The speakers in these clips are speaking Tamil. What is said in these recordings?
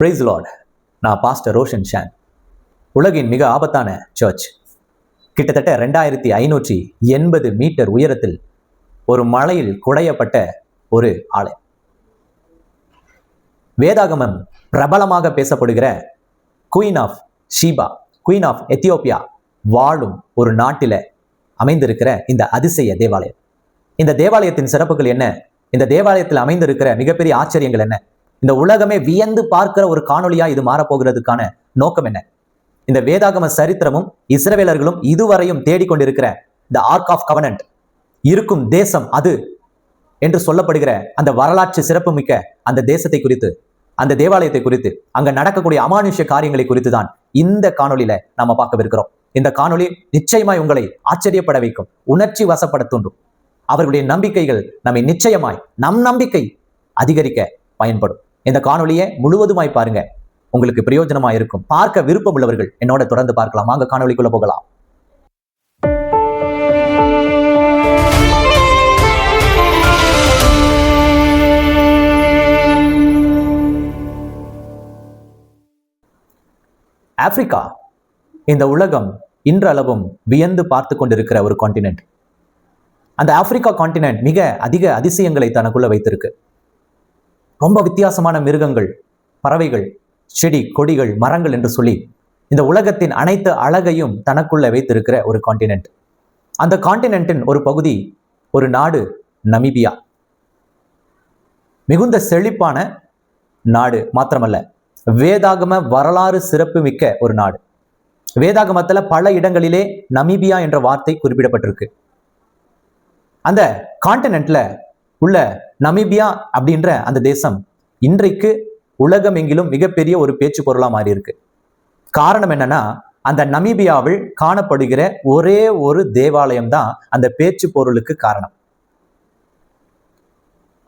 Price Lord. நான் பாஸ்டர் ரோஷன் ஷான். உலகின் மிக ஆபத்தான சர்ச், கிட்டத்தட்ட 2580 மீட்டர் உயரத்தில் ஒரு மலையில் குடையப்பட்ட ஒரு ஆலயம். வேதாகமம் பிரபலமாக பேசப்படுகிற queen of Sheba, queen of Ethiopia வாழும் ஒரு நாட்டில அமைந்திருக்கிற இந்த அதிசய தேவாலயம். இந்த தேவாலயத்தின் சிறப்புகள் என்ன? இந்த தேவாலயத்தில் அமைந்திருக்கிற மிகப்பெரிய ஆச்சரியங்கள் என்ன? இந்த உலகமே வியந்து பார்க்கிற ஒரு காணொலியா இது மாறப்போகிறதுக்கான நோக்கம் என்ன? இந்த வேதாகம சரித்திரமும் இஸ்ரவேலர்களும் இதுவரையும் தேடிக்கொண்டிருக்கிற இந்த ஆர்க் ஆஃப் கவனன்ட் இருக்கும் தேசம் அது என்று சொல்லப்படுகிற அந்த வரலாற்று சிறப்பு மிக்க அந்த தேசத்தை குறித்து, அந்த தேவாலயத்தை குறித்து, அங்க நடக்கக்கூடிய அமானுஷ்ய காரியங்களை குறித்து தான் இந்த காணொலியில நாம பார்க்கவிருக்கிறோம். இந்த காணொலி நிச்சயமாய் உங்களை ஆச்சரியப்பட வைக்கும், உணர்ச்சி வசப்பட தூண்டும். அவர்களுடைய நம்பிக்கைகள் நம்மை நிச்சயமாய் நம் நம்பிக்கை அதிகரிக்க பயன்படும். இந்த காணொலியை முழுவதுமாய் பாருங்க, உங்களுக்கு பிரயோஜனமா இருக்கும். பார்க்க விருப்பம் உள்ளவர்கள் என்னோட தொடர்ந்து பார்க்கலாம். வாங்க காணொலிக்குள்ள போகலாம். ஆப்பிரிக்கா இந்த உலகம் இன்றளவும் வியந்து பார்த்து கொண்டிருக்கிற ஒரு கான்டினென்ட். அந்த ஆப்பிரிக்கா கான்டினென்ட் மிக அதிக அதிசயங்களை தனக்குள்ள வைத்திருக்கு. ரொம்ப வித்தியாசமான மிருகங்கள், பறவைகள், செடி கொடிகள், மரங்கள் என்று சொல்லி இந்த உலகத்தின் அனைத்து அழகையும் தனக்குள்ள வைத்திருக்கிற ஒரு கான்டினென்ட். அந்த கான்டினென்ட்டின் ஒரு பகுதி, ஒரு நாடு நமீபியா. மிகுந்த செழிப்பான நாடு மாத்திரமல்ல, வேதாகம வரலாறு சிறப்பு மிக்க ஒரு நாடு. வேதாகமத்துல பல இடங்களிலே நமீபியா என்ற வார்த்தை குறிப்பிடப்பட்டிருக்கு. அந்த கான்டினென்ட்ல உள்ள நமீபியா அப்படின்ற அந்த தேசம் இன்றைக்கு உலகம் எங்கிலும் மிகப்பெரிய ஒரு பேச்சு பொருளா மாறி இருக்கு. காரணம் என்னன்னா, அந்த நமீபியாவில் காணப்படுகிற ஒரே ஒரு தேவாலயம் தான் அந்த பேச்சு பொருளுக்கு காரணம்.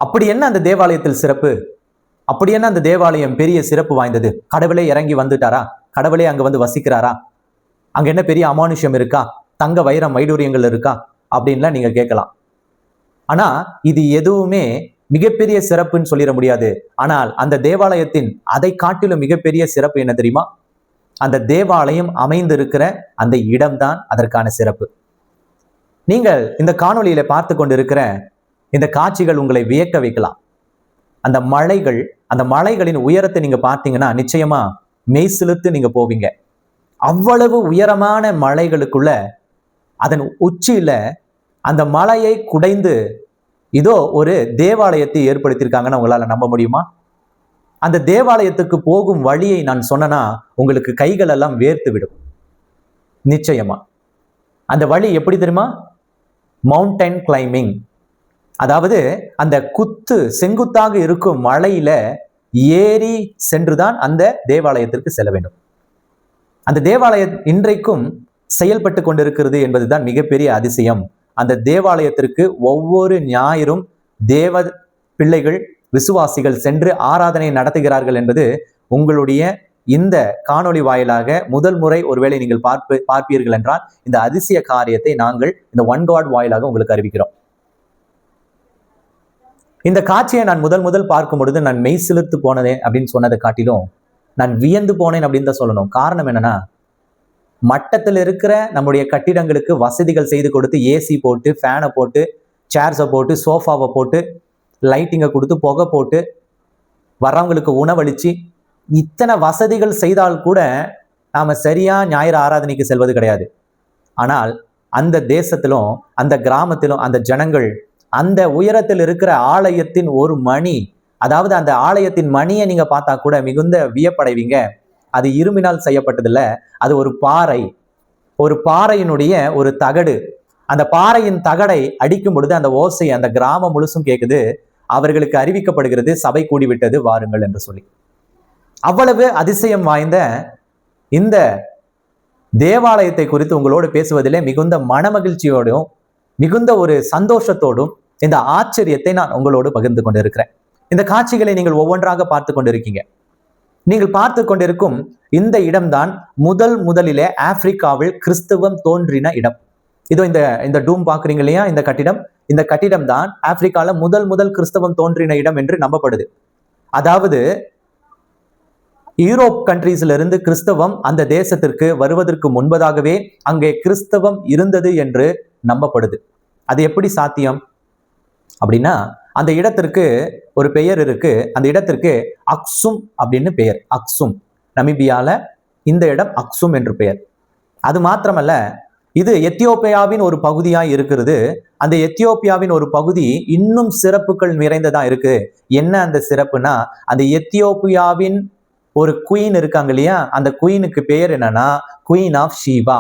அப்படி என்ன அந்த தேவாலயத்தில் சிறப்பு? அப்படி என்ன அந்த தேவாலயம் பெரிய சிறப்பு வாய்ந்தது? கடவுளே இறங்கி வந்துட்டாரா? கடவுளே அங்க வந்து வசிக்கிறாரா? அங்க என்ன பெரிய அமானுஷ்யம் இருக்கா? தங்க வைரம் வைடூரியங்கள் இருக்கா அப்படின்லாம் நீங்க கேட்கலாம். ஆனா இது எதுவுமே மிகப்பெரிய சிறப்புன்னு சொல்லிட முடியாது. ஆனால் அந்த தேவாலயத்தின் அதை காட்டிலும் மிகப்பெரிய சிறப்பு என்ன தெரியுமா? அந்த தேவாலயம் அமைந்திருக்கிற அந்த இடம்தான் அதற்கான சிறப்பு. நீங்கள் இந்த காணொலியில பார்த்து கொண்டிருக்கிற இந்த காட்சிகள் உங்களை வியக்க வைக்கலாம். அந்த மலைகள், அந்த மலைகளின் உயரத்தை நீங்க பார்த்தீங்கன்னா நிச்சயமா மெய் சிலுத்து நீங்க போவீங்க. அவ்வளவு உயரமான மலைகளுக்குள்ள அதன் உச்சியில அந்த மலையை குடைந்து இதோ ஒரு தேவாலயத்தை ஏற்படுத்தியிருக்காங்கன்னு உங்களால நம்ப முடியுமா? அந்த தேவாலயத்துக்கு போகும் வழியை நான் சொன்னனா உங்களுக்கு கைகள் எல்லாம் வேர்த்து விடும். நிச்சயமா அந்த வழி எப்படி தெரியுமா? Mountain climbing. அதாவது அந்த செங்குத்தாக இருக்கும் மலையில ஏறி சென்றுதான் அந்த தேவாலயத்திற்கு செல்ல வேண்டும். அந்த தேவாலயம் இன்றைக்கும் செயல்பட்டு கொண்டிருக்கிறது என்பதுதான் மிகப்பெரிய அதிசயம். அந்த தேவாலயத்திற்கு ஒவ்வொரு ஞாயிறும் தேவ பிள்ளைகள், விசுவாசிகள் சென்று ஆராதனை நடத்துகிறார்கள் என்பது உங்களுடைய இந்த காணொளி வாயிலாக முதல் முறை ஒருவேளை நீங்கள் பார்ப்பீர்கள் என்றால் இந்த அதிசய காரியத்தை நாங்கள் இந்த ஒன் காட் வாயிலாக உங்களுக்கு அறிவிக்கிறோம். இந்த காட்சியை நான் முதல் பார்க்கும் பொழுது நான் மெய் சிலிர்த்து போனதே அப்படின்னு சொன்னதை காட்டிலும் நான் வியந்து போனேன் அப்படின்னு தான் சொல்லணும். காரணம் என்னன்னா, மட்டத்தில் இருக்கிற நம்முடைய கட்டிடங்களுக்கு வசதிகள் செய்து கொடுத்து ஏசி போட்டு, ஃபேனை போட்டு, சேர்ஸை போட்டு, சோஃபாவை போட்டு, லைட்டிங்கை கொடுத்து, புகை போட்டு, வர்றவங்களுக்கு உணவளிச்சு, இத்தனை வசதிகள் செய்தால் கூட நாம சரியா ஞாயிறு ஆராதனைக்கு செல்வது கிடையாது. ஆனால் அந்த தேசத்திலும் அந்த கிராமத்திலும் அந்த ஜனங்கள் அந்த உயரத்தில் இருக்கிற ஆலயத்தின் ஒரு மணி, அதாவது அந்த ஆலயத்தின் மணியை நீங்க பார்த்தா கூட மிகுந்த வியப்படைவீங்க. அது இரும்பினால் செய்யப்பட்டதில்ல, அது ஒரு பாறை, ஒரு பாறையினுடைய ஒரு தகடு. அந்த பாறையின் தகடை அடிக்கும் பொழுது அந்த ஓசை அந்த கிராமம் முழுசும் கேட்குது. அவர்களுக்கு அறிவிக்கப்படுகிறது, சபை கூடிவிட்டது, வாருங்கள் என்று சொல்லி. அவ்வளவு அதிசயம் வாய்ந்த இந்த தேவாலயத்தை குறித்து உங்களோடு பேசுவதிலே மிகுந்த மனமகிழ்ச்சியோடும் மிகுந்த ஒரு சந்தோஷத்தோடும் இந்த ஆச்சரியத்தை நான் உங்களோடு பகிர்ந்து கொண்டிருக்கிறேன். இந்த காட்சிகளை நீங்கள் ஒவ்வொன்றாக பார்த்து கொண்டிருக்கீங்க. நீங்கள் பார்த்து கொண்டிருக்கும் இந்த இடம்தான் முதலிலே ஆப்பிரிக்காவில் கிறிஸ்தவம் தோன்றின இடம். இதோ இந்த டூம் பாக்குறீங்க இல்லையா? இந்த கட்டிடம் தான் ஆப்பிரிக்கால முதல் கிறிஸ்தவம் தோன்றின இடம் என்று நம்பப்படுது. அதாவது யூரோப் கண்ட்ரீஸ்ல இருந்து கிறிஸ்தவம் அந்த தேசத்திற்கு வருவதற்கு முன்பதாகவே அங்கே கிறிஸ்தவம் இருந்தது என்று நம்பப்படுது. அது எப்படி சாத்தியம் அப்படின்னா, அந்த இடத்திற்கு ஒரு பெயர் இருக்கு. அந்த இடத்திற்கு அக்சும் அப்படின்னு பெயர். அக்சும், நமீபியால இந்த இடம் அக்சும் என்று பெயர். அது மாத்திரமல்ல, இது எத்தியோப்பியாவின் ஒரு பகுதியா இருக்கிறது. அந்த எத்தியோப்பியாவின் ஒரு பகுதி இன்னும் சிறப்புகள் நிறைந்ததா இருக்கு. என்ன அந்த சிறப்புனா, அந்த எத்தியோப்பியாவின் ஒரு குயின் இருக்காங்க இல்லையா, அந்த குயினுக்கு பெயர் என்னன்னா குயின் ஆஃப் ஷீபா.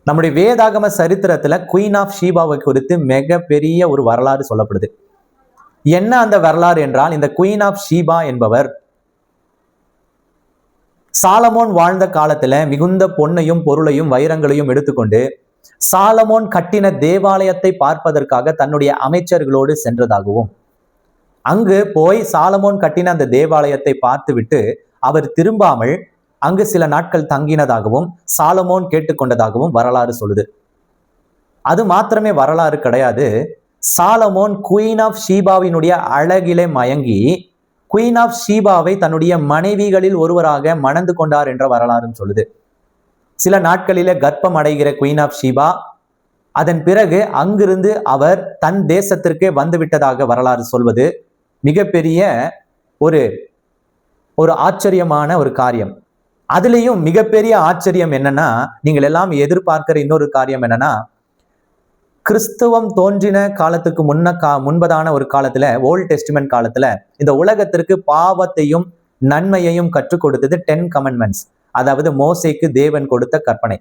நம்முடைய வேதாகம சரித்திரத்துல குயின் ஆஃப் ஷீபாவை குறித்து மிக பெரிய ஒரு வரலாறு சொல்லப்படுது. என்ன அந்த வரலாறு என்றால், இந்த குயின் ஆஃப் ஷீபா என்பவர் சாலமோன் வாழ்ந்த காலத்துல மிகுந்த பொன்னையும் பொருளையும் வைரங்களையும் எடுத்துக்கொண்டு சாலமோன் கட்டின தேவாலயத்தை பார்ப்பதற்காக தன்னுடைய அமைச்சர்களோடு சென்றதாகவும், அங்கு போய் சாலமோன் கட்டின அந்த தேவாலயத்தை பார்த்துவிட்டு அவர் திரும்பாமல் அங்கு சில நாட்கள் தங்கினதாகவும் சாலமோன் கேட்டுக்கொண்டதாகவும் வரலாறு சொல்லுது. அது மாத்திரமே வரலாறு கிடையாது. சாலமோன் குயின் ஆஃப் ஷீபாவினுடைய அழகிலே மயங்கி குயின் ஆஃப் ஷீபாவை தன்னுடைய மனைவிகளில் ஒருவராக மணந்து கொண்டார் என்ற வரலாறும் சொல்லுது. சில நாட்களிலே கர்ப்பம் அடைகிற குயின் ஆஃப் ஷீபா அதன் பிறகு அங்கிருந்து அவர் தன் தேசத்திற்கே வந்துவிட்டதாக வரலாறு சொல்வது மிகப்பெரிய ஒரு ஒரு ஆச்சரியமான ஒரு காரியம். அதுலேயும் மிகப்பெரிய ஆச்சரியம் என்னன்னா, நீங்கள் எல்லாம் எதிர்பார்க்கிற இன்னொரு காரியம் என்னன்னா, கிறிஸ்தவம் தோன்றின காலத்துக்கு முன்பதான ஒரு காலத்துல, ஓல்ட் டெஸ்டிமென்ட் காலத்துல இந்த உலகத்திற்கு பாவத்தையும் நன்மையையும் கற்றுக் கொடுத்தது 10 கமெண்ட்மெண்ட்ஸ். அதாவது மோசேக்கு தேவன் கொடுத்த கற்பனை.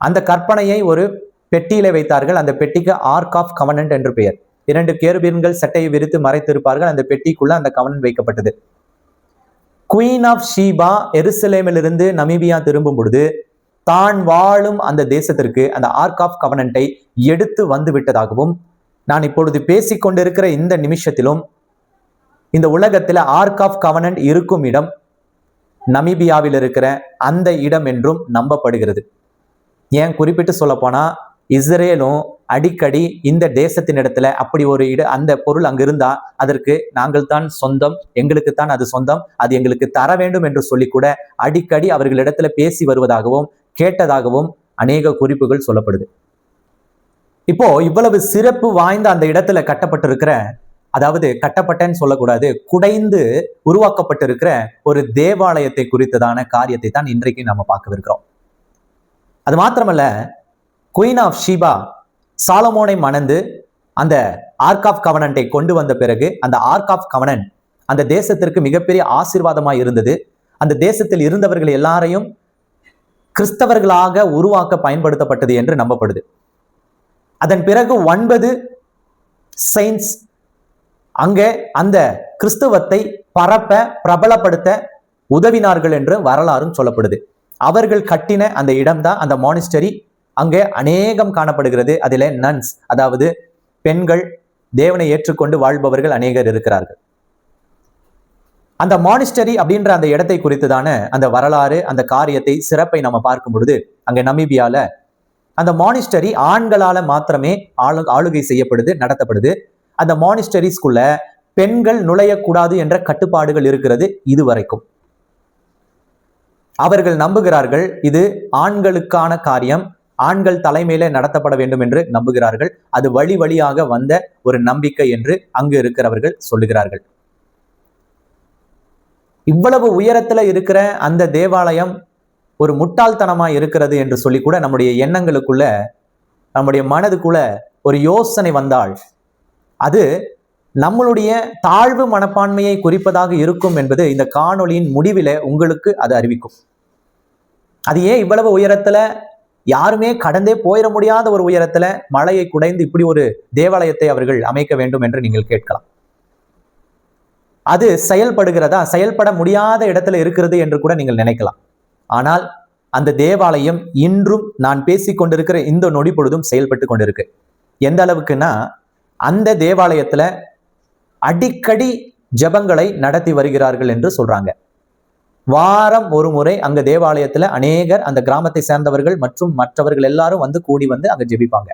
அந்த கற்பனையை ஒரு பெட்டியில வைத்தார்கள். அந்த பெட்டிக்கு ஆர்க் ஆஃப் கவனன்ட் என்று பெயர். 2 கேருபீன்கள் சட்டையை விரித்து மறைத்திருப்பார்கள். அந்த பெட்டிக்குள்ள அந்த கவனன்ட் வைக்கப்பட்டது. குயின் ஆஃப் ஷீபா எருசலேமிலிருந்து நமீபியா திரும்பும் பொழுது தான் வாழும் அந்த தேசத்திற்கு அந்த ஆர்க் ஆஃப் கவனன்ட்டை எடுத்து வந்து விட்டதாகவும், நான் இப்பொழுது பேசிக்கொண்டிருக்கிற இந்த நிமிஷத்திலும் இந்த உலகத்துல ஆர்க் ஆஃப் கவனன்ட் இருக்கும் இடம் நமீபியாவில் இருக்கிற அந்த இடம் என்றும் நம்பப்படுகிறது. ஏன் குறிப்பிட்டு சொல்ல போனா, இஸ்ரேலும் அடிக்கடி இந்த தேசத்தின் இடத்துல அப்படி ஒரு அந்த பொருள் அங்கு இருந்தா அதற்கு நாங்கள் தான் சொந்தம், எங்களுக்கு தான் அது சொந்தம், அது எங்களுக்கு தர வேண்டும் என்று சொல்லி கூட அடிக்கடி அவர்களிடத்துல பேசி வருவதாகவும் கேட்டதாகவும் அநேக குறிப்புகள் சொல்லப்படுது. இப்போ இவ்வளவு சிறப்பு வாய்ந்த அந்த இடத்துல கட்டப்பட்டிருக்கிற, அதாவது கட்டப்பட்டேன்னு சொல்லக்கூடாது, குடைந்து உருவாக்கப்பட்டிருக்கிற ஒரு தேவாலயத்தை குறித்ததான காரியத்தை தான் இன்றைக்கு நம்ம பார்க்கவிருக்கிறோம். அது மாத்திரமல்ல, குயின் ஆஃப் ஷீபா சாலமோனை மணந்து அந்த ஆர்க் ஆஃப் கவனன்ட்டை கொண்டு வந்த பிறகு அந்த ஆர்க் ஆஃப் கவனன்ட் அந்த தேசத்திற்கு மிகப்பெரிய ஆசீர்வாதமாய் இருந்தது. அந்த தேசத்தில் இருந்தவர்கள் எல்லாரையும் கிறிஸ்தவர்களாக உருவாக்க பயன்படுத்தப்பட்டது என்று நம்பப்படுது. அதன் பிறகு 9 செயின்ட்ஸ் அங்கே அந்த கிறிஸ்தவத்தை பரப்ப பிரபலப்படுத்த உதவினார்கள் என்று வரலாறும் சொல்லப்படுது. அவர்கள் கட்டின அந்த இடம்தான் அந்த மானிஸ்டரி. அங்கே அநேகம் காணப்படுகிறது. அதிலே நன்ஸ், அதாவது பெண்கள், தேவனை ஏற்றுக்கொண்டு வாழ்பவர்கள் அநேகர் இருக்கிறார்கள். அந்த மானிஸ்டரி அப்படின்ற அந்த இடத்தை குறித்துதான அந்த வரலாறு, அந்த காரியத்தை, சிறப்பை நம்ம பார்க்கும் பொழுது அங்கே நமீபியால அந்த மானிஸ்டரி ஆண்களால மாத்திரமே ஆளுகை செய்யப்படுது, நடத்தப்படுது. அந்த மானிஸ்டரிஸ்குள்ள பெண்கள் நுழையக்கூடாது என்ற கட்டுப்பாடுகள் இருக்கிறது இதுவரைக்கும். அவர்கள் நம்புகிறார்கள் இது ஆண்களுக்கான காரியம், ஆண்கள் தலைமையிலே நடத்தப்பட வேண்டும் என்று நம்புகிறார்கள். அது வழி வழியாக வந்த ஒரு நம்பிக்கை என்று அங்கு இருக்கிறவர்கள் சொல்லுகிறார்கள். இவ்வளவு உயரத்துல இருக்கிற அந்த தேவாலயம் ஒரு முட்டாள்தனமா இருக்கிறது என்று சொல்லி கூட நம்முடைய எண்ணங்களுக்குள்ள, நம்முடைய மனதுக்குள்ள ஒரு யோசனை வந்தால் அது நம்மளுடைய தாழ்வு மனப்பான்மையை குறிப்பதாக இருக்கும் என்பது இந்த காணொளியின் முடிவில உங்களுக்கு அது அறிவிக்கும். அது ஏன் இவ்வளவு உயரத்துல, யாருமே கடந்தே போயிட முடியாத ஒரு உயரத்துல மலையை குடைந்து இப்படி ஒரு தேவாலயத்தை அவர்கள் அமைக்க வேண்டும் என்று நீங்கள் கேட்கலாம். அது செயல்படுகிறதா? செயல்பட முடியாத இடத்துல இருக்கிறது என்று கூட நீங்கள் நினைக்கலாம். ஆனால் அந்த தேவாலயம் இன்றும் நான் பேசிக் கொண்டிருக்கிற இந்த நொடி பொழுதும் செயல்பட்டு கொண்டிருக்கு. எந்த அளவுக்குன்னா, அந்த தேவாலயத்துல அடிக்கடி ஜெபங்களை நடத்தி வருகிறார்கள் என்று சொல்றாங்க. வாரம் ஒரு முறை அங்க தேவாலயத்துல அநேகர், அந்த கிராமத்தை சேர்ந்தவர்கள் மற்றும் மற்றவர்கள் எல்லாரும் வந்து கூடி வந்து அங்க ஜெபிப்பாங்க.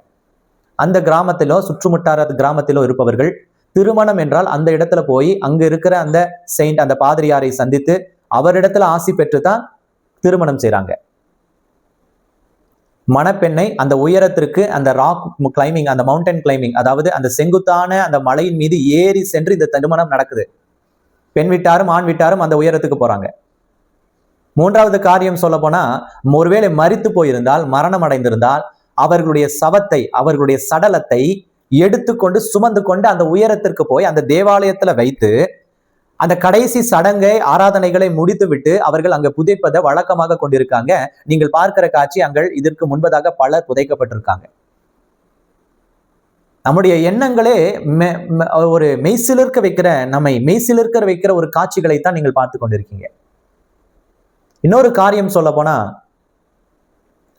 அந்த கிராமத்திலோ சுற்றுமுட்டார கிராமத்திலோ இருப்பவர்கள் திருமணம் என்றால் அந்த இடத்துல போய் அங்க இருக்கிற அந்த செயின்ட், அந்த பாதிரியாரை சந்தித்து அவரிடத்துல ஆசி பெற்று தான் திருமணம் செய்றாங்க. மணப்பெண்ணை அந்த உயரத்திற்கு, அந்த ராக் கிளைம்பிங், அந்த மவுண்டன் கிளைம்பிங், அதாவது அந்த செங்குத்தான அந்த மலையின் மீது ஏறி சென்று இந்த திருமணம் நடக்குது. பெண் வீட்டாரும் ஆண் வீட்டாரும் அந்த உயரத்துக்கு போறாங்க. மூன்றாவது காரியம் சொல்ல போனா, ஒருவேளை மரித்து போயிருந்தால், மரணம் அடைந்திருந்தால், அவர்களுடைய சவத்தை, அவர்களுடைய சடலத்தை எடுத்துக்கொண்டு சுமந்து கொண்டு அந்த உயரத்திற்கு போய் அந்த தேவாலயத்துல வைத்து அந்த கடைசி சடங்கை, ஆராதனைகளை முடித்து விட்டு அவர்கள் அங்க புதைப்பதை வழக்கமாக கொண்டிருக்காங்க. நீங்கள் பார்க்கிற காட்சி அங்கே இதற்கு முன்பதாக பலர் புதைக்கப்பட்டிருக்காங்க. நம்முடைய எண்ணங்களே ஒரு மெய்சிலிருக்க வைக்கிற, நம்மை மெய்சிலிருக்க வைக்கிற ஒரு காட்சிகளைத்தான் நீங்கள் பார்த்து கொண்டிருக்கீங்க. இன்னொரு காரியம் சொல்ல போனா,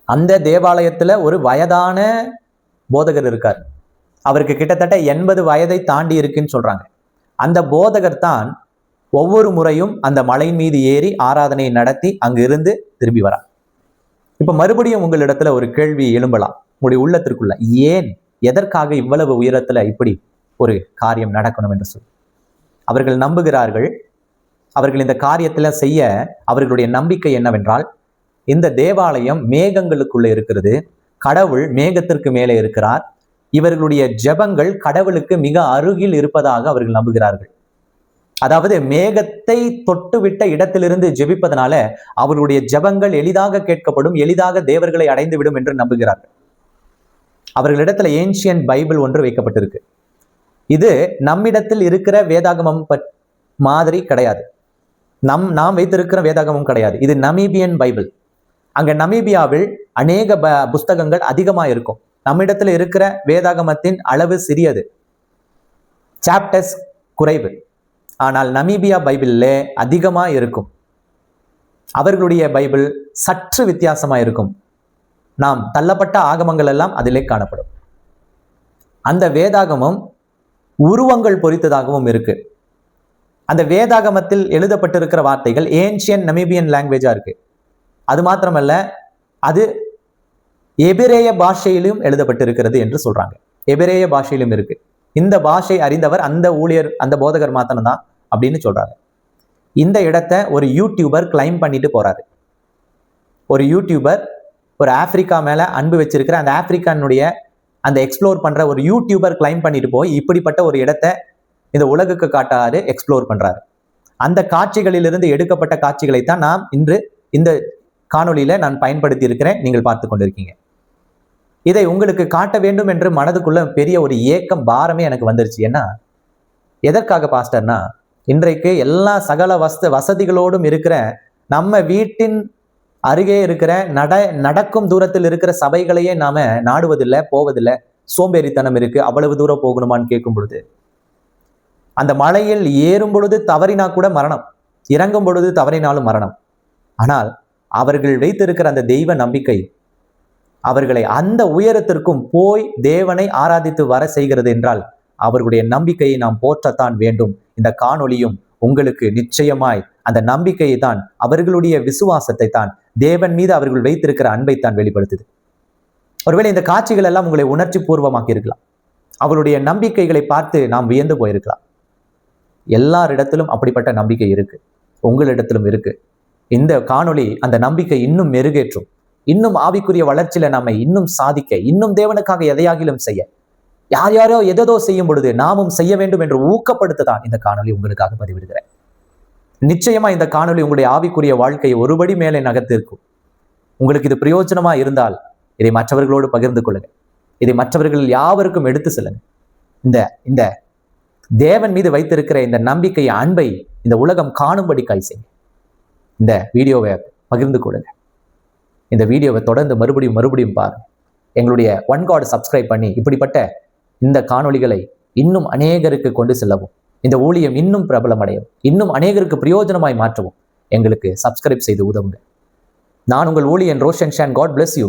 அந்த தேவாலயத்துல ஒரு வயதான போதகர் இருக்கார். அவருக்கு கிட்டத்தட்ட 80 வயதை தாண்டி இருக்குன்னு சொல்றாங்க. அந்த போதகர் தான் ஒவ்வொரு முறையும் அந்த மலை மீது ஏறி ஆராதனை நடத்தி அங்கு இருந்து திரும்பி வரார். இப்ப மறுபடியும் உங்களிடத்துல ஒரு கேள்வி எழும்பலாம் உங்களுடைய உள்ளத்திற்குள்ள, ஏன், எதற்காக இவ்வளவு உயரத்துல இப்படி ஒரு காரியம் நடக்கணும் என்று சொல்லி அவர்கள் நம்புகிறார்கள். அவர்கள் இந்த காரியத்துல செய்ய அவர்களுடைய நம்பிக்கை என்னவென்றால், இந்த தேவாலயம் மேகங்களுக்குள்ள இருக்கிறது, கடவுள் மேகத்திற்கு மேலே இருக்கிறார், இவர்களுடைய ஜெபங்கள் கடவுளுக்கு மிக அருகில் இருப்பதாக அவர்கள் நம்புகிறார்கள். அதாவது மேகத்தை தொட்டுவிட்ட இடத்திலிருந்து ஜெபிப்பதனால அவர்களுடைய ஜெபங்கள் எளிதாக கேட்கப்படும், எளிதாக தேவர்களை அடைந்து விடும் என்று நம்புகிறார்கள். அவர்களிடத்துல ஏன்ஷியன்ட் பைபிள் ஒன்று வைக்கப்பட்டிருக்கு. இது நம்மிடத்தில் இருக்கிற வேதாகமம் மாதிரி கிடையாது. நாம் வைத்திருக்கிற வேதாகமம் கிடையாது. இது நமீபியன் பைபிள். அங்க நமீபியாவில் அநேக புஸ்தகங்கள் அதிகமா இருக்கும். நம்மிடத்துல இருக்கிற வேதாகமத்தின் அளவு சிறியது, சாப்டர்ஸ் குறைவு. ஆனால் நமீபியா பைபிள்ல அதிகமா இருக்கும். அவர்களுடைய பைபிள் சற்று வித்தியாசமா இருக்கும். நாம் தள்ளப்பட்ட ஆகமங்கள் எல்லாம் அதிலே காணப்படும். அந்த வேதாகமம் உருவங்கள் பொறித்ததாகவும் இருக்கு. அந்த வேதாகமத்தில் எழுதப்பட்டிருக்கிற வார்த்தைகள் ஏன்ஷியன் நமீபியன் லாங்குவேஜா இருக்கு. அது மாத்திரமல்ல, அது எபிரேய பாஷையிலும் எழுதப்பட்டிருக்கிறது என்று சொல்றாங்க. எபிரேய பாஷையிலும் இருக்கு. இந்த பாஷை அறிந்தவர் அந்த ஊழியர், அந்த போதகர் மாத்திரம்தான் அப்படின்னு சொல்றாரு. இந்த இடத்தை ஒரு யூடியூபர் கிளைம் பண்ணிட்டு போறாரு. ஒரு யூடியூபர் ஒரு ஆப்பிரிக்கா மேல அன்பு வச்சிருக்கிற அந்த ஆப்பிரிக்கானுடைய அந்த எக்ஸ்ப்ளோர் பண்ற ஒரு யூடியூபர் கிளைம் பண்ணிட்டு போய் இப்படிப்பட்ட ஒரு இடத்தை இந்த உலகுக்கு காட்டாரு, எக்ஸ்ப்ளோர் பண்றாரு. அந்த காட்சிகளிலிருந்து எடுக்கப்பட்ட காட்சிகளைத்தான் நாம் இன்று இந்த காணொலியில நான் பயன்படுத்தி இருக்கிறேன், நீங்கள் பார்த்து கொண்டிருக்கீங்க. இதை உங்களுக்கு காட்ட வேண்டும் என்று மனதுக்குள்ள பெரிய ஒரு ஏக்கம், பாரமே எனக்கு வந்துருச்சு. ஏன்னா, எதற்காக பாஸ்டர்னா, இன்றைக்கு எல்லா சகல வசதிகளோடும் இருக்கிற நம்ம வீட்டின் அருகே இருக்கிற நடக்கும் தூரத்தில் இருக்கிற சபைகளையே நாம நாடுவதில்லை, போவதில்லை. சோம்பேறித்தனம் இருக்கு. அவ்வளவு தூரம் போகணுமான்னு கேட்கும் பொழுது, அந்த மலையில் ஏறும் பொழுது தவறினா கூட மரணம், இறங்கும் பொழுது தவறினாலும் மரணம். ஆனால் அவர்கள் வைத்திருக்கிற அந்த தெய்வ நம்பிக்கை அவர்களை அந்த உயரத்திற்கும் போய் தேவனை ஆராதித்து வர செய்கிறது என்றால், அவர்களுடைய நம்பிக்கையை நாம் போற்றத்தான் வேண்டும். இந்த காணொளியும் உங்களுக்கு நிச்சயமாய் அந்த நம்பிக்கையை தான், அவர்களுடைய விசுவாசத்தை தான், தேவன் மீது அவர்கள் வைத்திருக்கிற அன்பைத்தான் வெளிப்படுத்துது. ஒருவேளை இந்த காட்சிகள் எல்லாம் உங்களை உணர்ச்சி பூர்வமாக்கி இருக்கலாம். அவருடைய நம்பிக்கைகளை பார்த்து நாம் வியந்து போயிருக்கலாம். எல்லாரிடத்திலும் அப்படிப்பட்ட நம்பிக்கை இருக்கு, உங்களிடத்திலும் இருக்கு. இந்த காணொளி அந்த நம்பிக்கை இன்னும் மெருகேற்றும், இன்னும் ஆவிக்குரிய வளர்ச்சியில நாம இன்னும் சாதிக்க, இன்னும் தேவனுக்காக எதையாகிலும் செய்ய, யார் யாரோ எதோ செய்யும் பொழுது நாமும் செய்ய வேண்டும் என்று ஊக்கப்படுத்ததான் இந்த காணொளி உங்களுக்காக பதிவிடுகிறேன். நிச்சயமா இந்த காணொளி உங்களுடைய ஆவிக்குரிய வாழ்க்கையை ஒருபடி மேலே நகர்த்திருக்கும். உங்களுக்கு இது பிரயோஜனமா இருந்தால் இதை மற்றவர்களோடு பகிர்ந்து கொள்ளுங்க. இதை மற்றவர்கள் யாவருக்கும் எடுத்து செல்லுங்க. இந்த தேவன் மீது வைத்திருக்கிற இந்த நம்பிக்கை, அன்பை இந்த உலகம் காணும்படி கை செய்யுங்க. இந்த வீடியோவை பகிர்ந்து கொள்ளுங்க. இந்த வீடியோவை தொடர்ந்து மறுபடியும் பாருங்க. எங்களுடைய ஒன் காட் சப்ஸ்கிரைப் பண்ணி இப்படிப்பட்ட இந்த காணொளிகளை இன்னும் அநேகருக்கு கொண்டு செல்லவும், இந்த ஊழியம் இன்னும் பிரபலமடையும், இன்னும் அநேகருக்கு பிரயோஜனமாய் மாற்றவும் எங்களுக்கு சப்ஸ்கிரைப் செய்து உதவுங்க. நான் உங்கள் ஊழியன் Roshan Shan. God bless you.